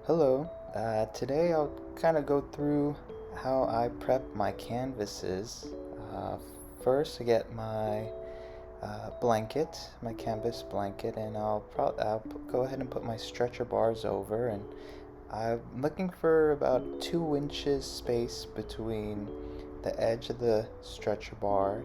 Hello. Today I'll kind of go through how I prep my canvases. Uh, First, I get my blanket, my canvas blanket, and I'll go ahead and put my stretcher bars over. And I'm looking for about 2 inches space between the edge of the stretcher bar.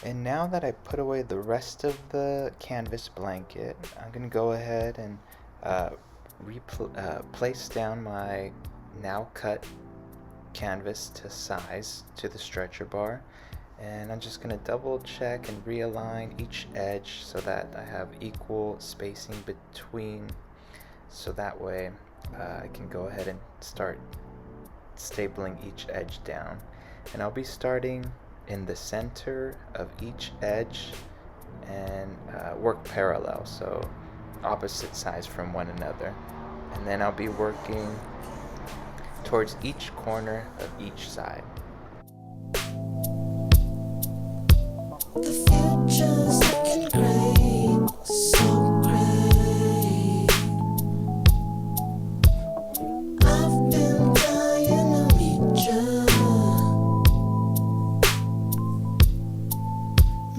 And now that I put away the rest of the canvas blanket, I'm gonna go ahead and uh, place down my now cut canvas to size to the stretcher bar. And I'm just gonna double check and realign each edge so that I have equal spacing between, so that way I can go ahead and start stapling each edge down. And I'll be starting in the center of each edge and work parallel, so opposite sides from one another. And then I'll be working towards each corner of each side. The future's looking great, so great. I've been dying to meet you.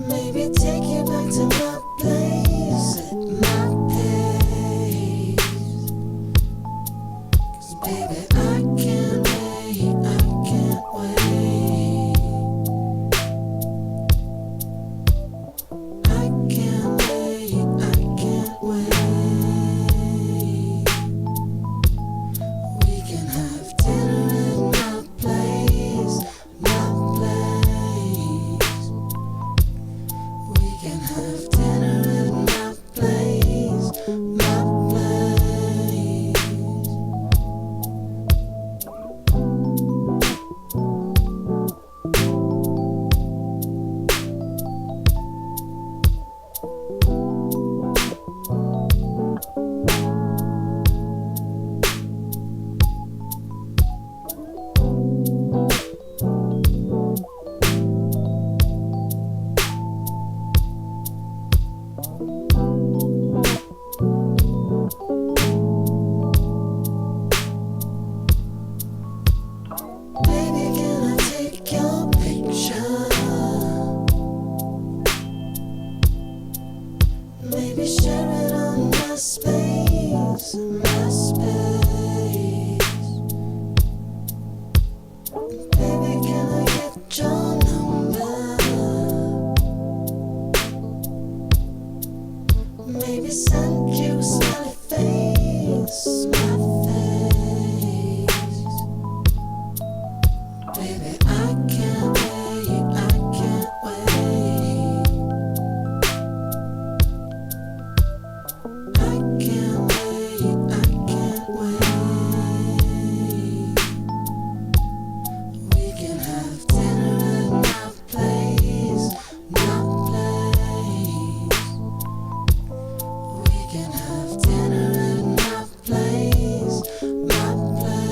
Maybe take you back to my place at my pace. 'Cause baby, I can't wait, I can't wait. I can't wait, I can't wait. We can have dinner at my place, my place. We can have dinner at my place, my place. Baby, can I take your picture? Maybe share it on my space, my space. Baby, can I get your number? Maybe send you a smiley face, my face. Baby, I can't wait, I can't wait. I can't wait, I can't wait. We can have dinner at my place, my place. We can have dinner at my place, my place.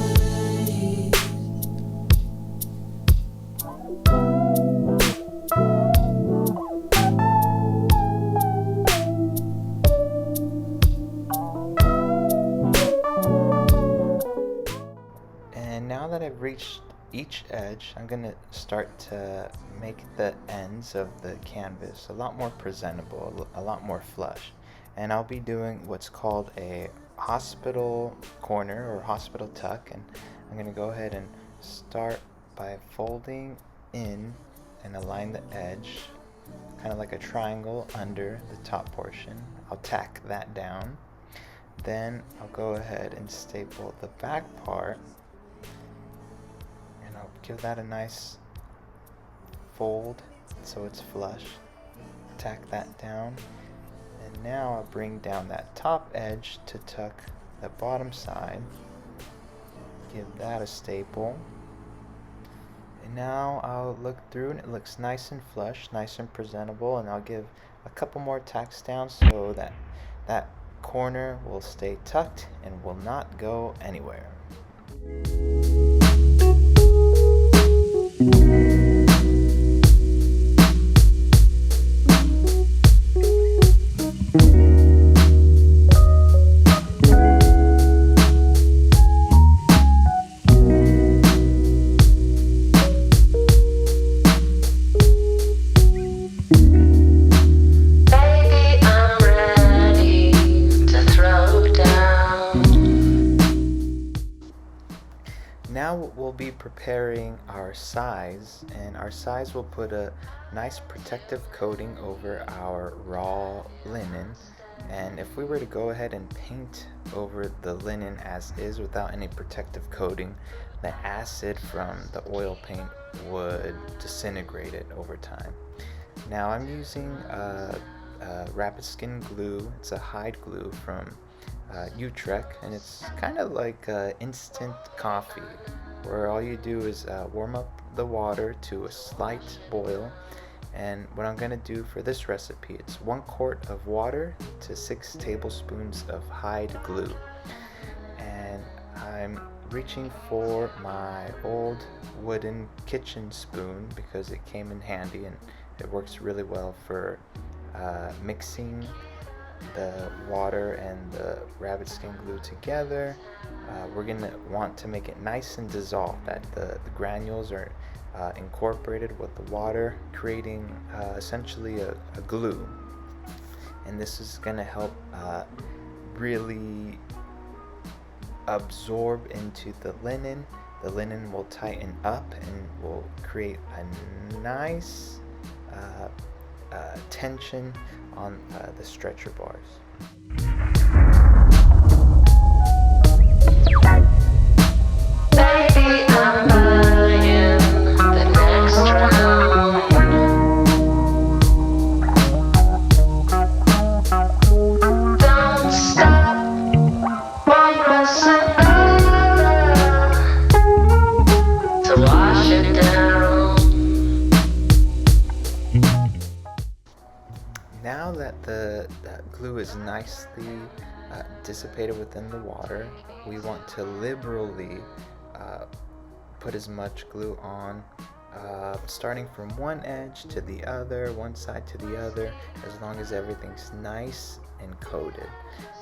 And now that I've reached each edge, I'm gonna start to make the ends of the canvas a lot more presentable, a lot more flush. And I'll be doing what's called a hospital corner or hospital tuck. And I'm gonna go ahead and start by folding in and align the edge, kind of like a triangle under the top portion. I'll tack that down. Then I'll go ahead and staple the back part, and I'll give that a nice fold so it's flush. Tack that down, and now I'll bring down that top edge to tuck the bottom side. Give that a staple. And now I'll look through and it looks nice and flush, nice and presentable, and I'll give a couple more tacks down so that corner will stay tucked and will not go anywhere. Now we'll be preparing our size, and our size will put a nice protective coating over our raw linen. And if we were to go ahead and paint over the linen as is without any protective coating, the acid from the oil paint would disintegrate it over time. Now I'm using Rapid Skin glue. It's a hide glue from Utrecht, and it's kind of like instant coffee, where all you do is warm up the water to a slight boil. And what I'm going to do for this recipe, it's 1 quart of water to 6 tablespoons of hide glue. And I'm reaching for my old wooden kitchen spoon because it came in handy and it works really well for mixing the water and the rabbit skin glue together. We're gonna want to make it nice and dissolved, that the granules are incorporated with the water, creating essentially a glue. And this is gonna help really absorb into the linen. The linen will tighten up and will create a nice tension on the stretcher bars. Baby, I'm buying the next round. Don't stop, one person to wash it down. Now that the glue is nicely dissipated within the water, we want to liberally put as much glue on, starting from one edge to the other, one side to the other, as long as everything's nice and coated.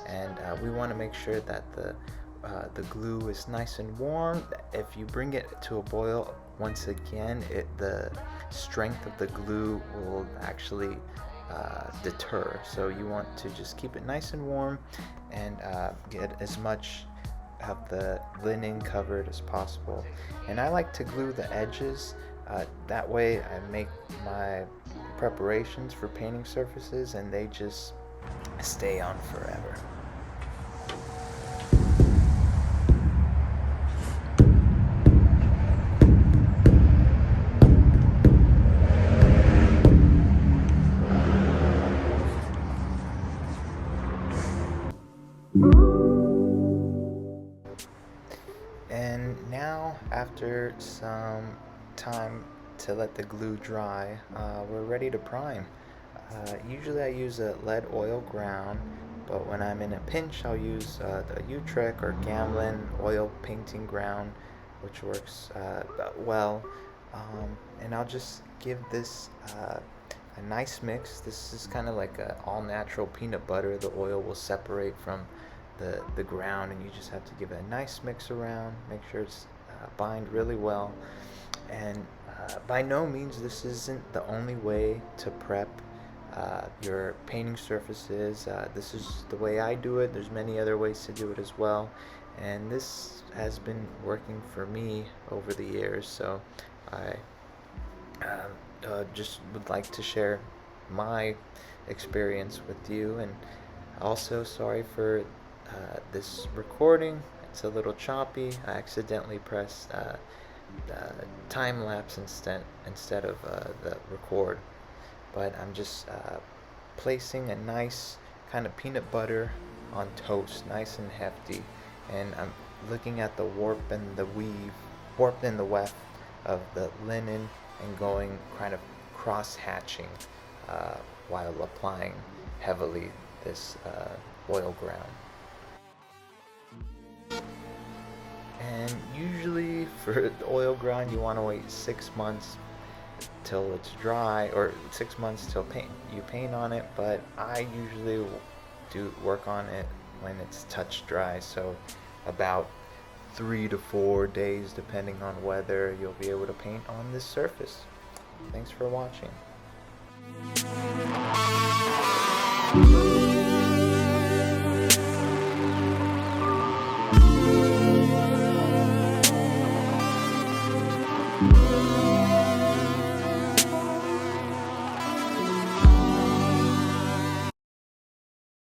And we want to make sure that the glue is nice and warm. If you bring it to a boil, once again, the strength of the glue will actually deter. So you want to just keep it nice and warm and get as much of the linen covered as possible. And I like to glue the edges. That way I make my preparations for painting surfaces and they just stay on forever. And now, after some time to let the glue dry, we're ready to prime. Usually I use a lead oil ground, but when I'm in a pinch I'll use the Utrecht or Gamlin oil painting ground, which works well. And I'll just give this a nice mix. This is kind of like a all natural peanut butter. The oil will separate from the ground, and you just have to give it a nice mix around, make sure it's bind really well. And by no means this isn't the only way to prep your painting surfaces. This is the way I do it. There's many other ways to do it as well, and this has been working for me over the years, so I just would like to share my experience with you. And also, sorry for this recording, it's a little choppy. I accidentally pressed time lapse instead of the record, but I'm just placing a nice kind of peanut butter on toast, nice and hefty, and I'm looking at the warp and the weft of the linen and going kind of cross hatching while applying heavily this oil ground. And usually for the oil ground you want to wait 6 months till it's dry, or 6 months till you paint on it, but I usually do work on it when it's touch dry, so about 3 to 4 days depending on weather, you'll be able to paint on this surface. Thanks for watching.